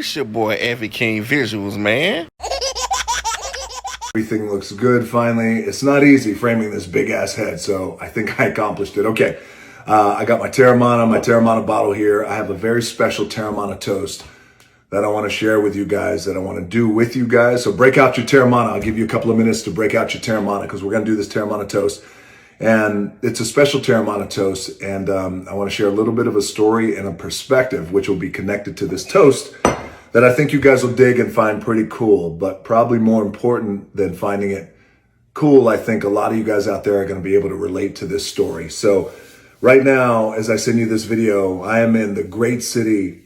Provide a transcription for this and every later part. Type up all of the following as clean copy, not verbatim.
It's your boy Effie King Visuals, man. Everything looks good finally. It's not easy framing this big ass head, so I think I accomplished it. Okay, I got my Terramana bottle here. I have a very special Terramana toast that I want to share with you guys, that I want to do with you guys. So break out your Terramana. I'll give you a couple of minutes to break out your Terramana because we're going to do this Terramana toast. And it's a special Terramana toast, and I want to share a little bit of a story and a perspective which will be connected to this toast that I think you guys will dig and find pretty cool. But probably more important than finding it cool, I think a lot of you guys out there are going to be able to relate to this story. So right now, as I send you this video, I am in the great city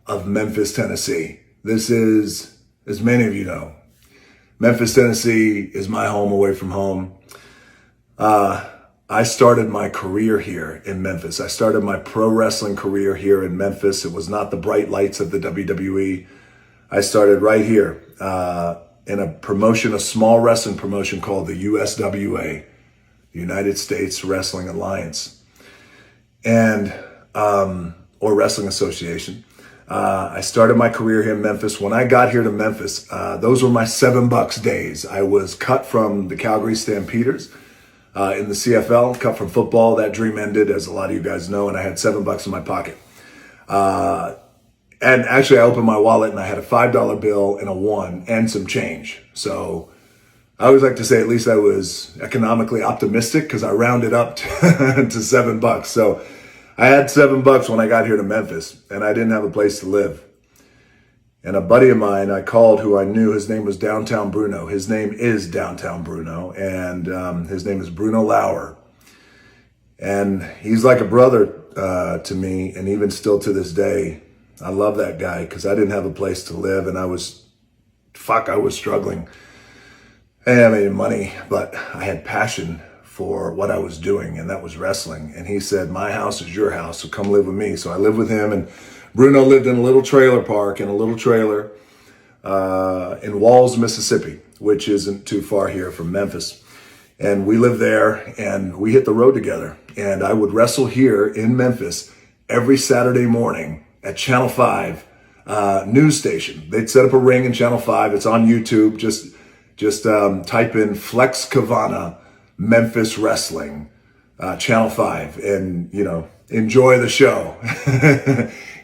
of Memphis, Tennessee. This is, as many of you know, Memphis, Tennessee is my home away from home. I started my career here in Memphis. I started my pro wrestling career here in Memphis. It was not the bright lights of the WWE. I started right here in a promotion, a small wrestling promotion called the USWA, United States Wrestling Alliance, and or Wrestling Association. I started my career here in Memphis. When I got here to Memphis, those were my $7 days. I was cut from the Calgary Stampeders in the CFL, cut from football. That dream ended, as a lot of you guys know, and I had $7 in my pocket. And actually, I opened my wallet and I had a $5 bill and a 1 and some change. So I always like to say at least I was economically optimistic because I rounded up to $7. So I had $7 when I got here to Memphis, and I didn't have a place to live. And a buddy of mine I called, who I knew, his name was Downtown Bruno. His name is Downtown Bruno, and his name is Bruno Lauer. And he's like a brother to me, and even still to this day, I love that guy because I didn't have a place to live, and I was struggling. I didn't have any money, but I had passion for what I was doing, and that was wrestling. And he said, my house is your house, so come live with me. So I lived with him, and Bruno lived in a little trailer park, in a little trailer in Walls, Mississippi, which isn't too far here from Memphis. And we lived there, and we hit the road together. And I would wrestle here in Memphis every Saturday morning at Channel 5 news station. They'd set up a ring in Channel 5. It's on YouTube. Just type in Flex Cavana Memphis Wrestling, Channel 5, and, you know, enjoy the show.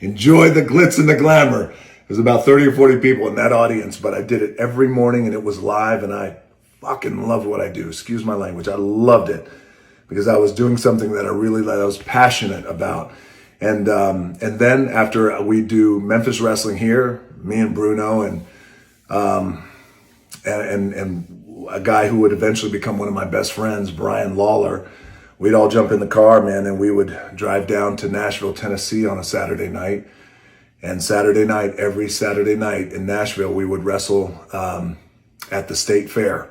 Enjoy the glitz and the glamour. There's about 30 or 40 people in that audience, but I did it every morning and it was live, and I fucking love what I do. Excuse my language. I loved it because I was doing something that I was passionate about. And then after we do Memphis wrestling here, me and Bruno and a guy who would eventually become one of my best friends, Brian Lawler, we'd all jump in the car, man, and we would drive down to Nashville, Tennessee on a Saturday night. And every Saturday night in Nashville, we would wrestle at the state fair,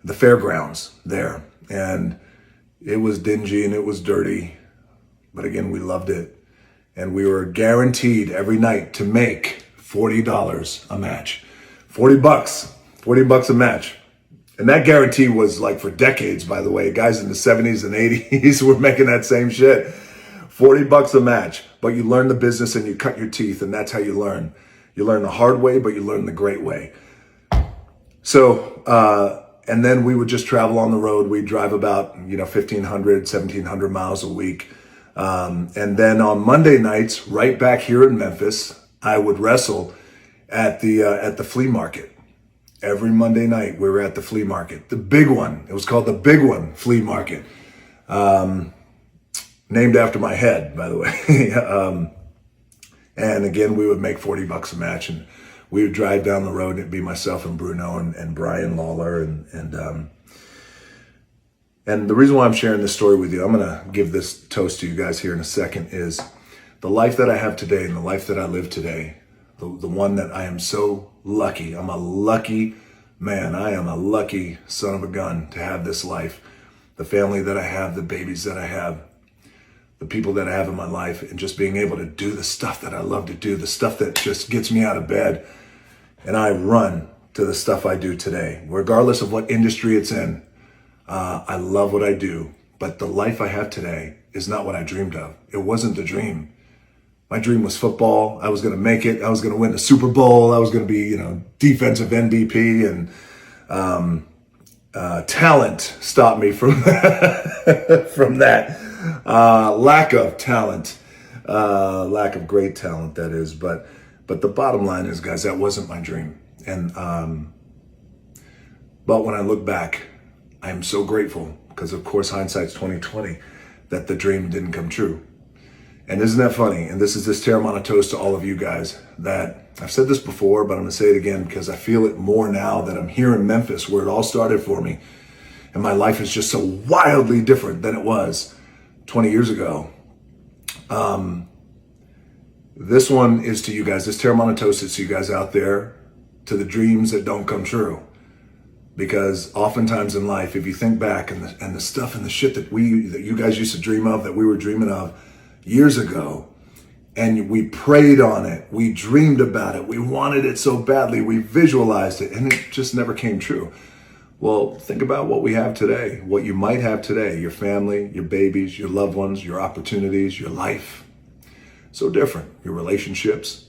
the fairgrounds there. And it was dingy and it was dirty, but again, we loved it. And we were guaranteed every night to make $40 a match. $40 a match. And that guarantee was like for decades, by the way. Guys in the 70s and 80s were making that same shit. $40 a match. But you learn the business and you cut your teeth, and that's how you learn. You learn the hard way, but you learn the great way. So, and then we would just travel on the road. We'd drive about, 1,500, 1,700 miles a week. And then on Monday nights, right back here in Memphis, I would wrestle at the flea market. Every Monday night, we were at the flea market. The big one. It was called the Big One Flea Market. Named after my head, by the way. And again, we would make $40 a match. And we would drive down the road, and it'd be myself and Bruno and Brian Lawler. And the reason why I'm sharing this story with you, I'm going to give this toast to you guys here in a second, is the life that I have today and the life that I live today. The one that I am so lucky. I'm a lucky man. I am a lucky son of a gun to have this life. The family that I have, the babies that I have, the people that I have in my life, and just being able to do the stuff that I love to do, the stuff that just gets me out of bed. And I run to the stuff I do today, regardless of what industry it's in. I love what I do, but the life I have today is not what I dreamed of. It wasn't the dream. My dream was football. I was going to make it. I was going to win the Super Bowl. I was going to be, defensive MVP, and talent stopped me from from that. Lack of talent, lack of great talent, that is. But the bottom line is, guys, that wasn't my dream. And but when I look back, I am so grateful, because of course hindsight's 2020, that the dream didn't come true. And isn't that funny? And this is this Terramana toast to all of you guys, that I've said this before, but I'm gonna say it again because I feel it more now that I'm here in Memphis, where it all started for me. And my life is just so wildly different than it was 20 years ago. This one is to you guys. This Terramana toast is to you guys out there, to the dreams that don't come true. Because oftentimes in life, if you think back and the stuff and the shit that you guys used to dream of, that we were dreaming of years ago, and we prayed on it, we dreamed about it, we wanted it so badly, we visualized it, and it just never came true. Well, think about what we have today, what you might have today, your family, your babies, your loved ones, your opportunities, your life. So different, your relationships.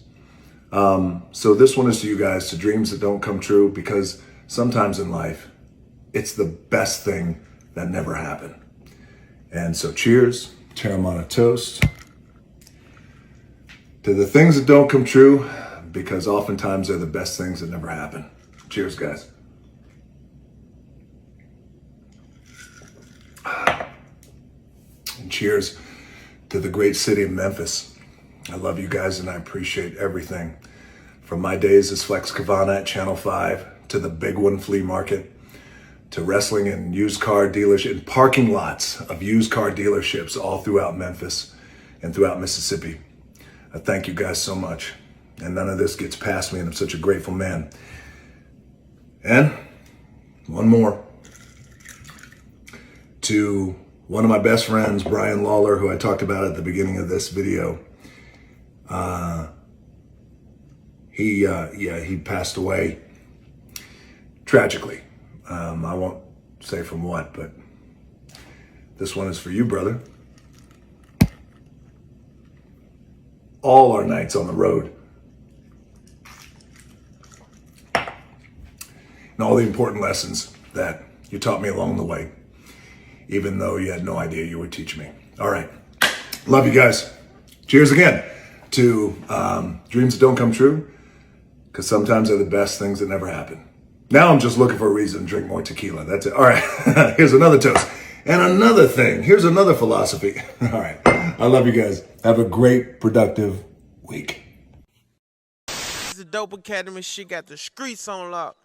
So this one is to you guys, to dreams that don't come true, because sometimes in life, it's the best thing that never happened. And so cheers, Terramana toast, to the things that don't come true, because oftentimes they're the best things that never happen. Cheers, guys. And cheers to the great city of Memphis. I love you guys, and I appreciate everything. From my days as Flex Kavana at Channel 5, to the Big One Flea Market, to wrestling in used car dealership, in parking lots of used car dealerships all throughout Memphis and throughout Mississippi. I thank you guys so much. And none of this gets past me, and I'm such a grateful man. And one more. To one of my best friends, Brian Lawler, who I talked about at the beginning of this video. He passed away tragically. I won't say from what, but this one is for you, brother. All our nights on the road, and all the important lessons that you taught me along the way, even though you had no idea you would teach me. All right. Love you guys. Cheers again to dreams that don't come true, because sometimes they're the best things that never happen. Now I'm just looking for a reason to drink more tequila. That's it. All right. Here's another toast. And another thing. Here's another philosophy. All right. I love you guys. Have a great, productive week. This is the Dope Academy. She got the streets on lock.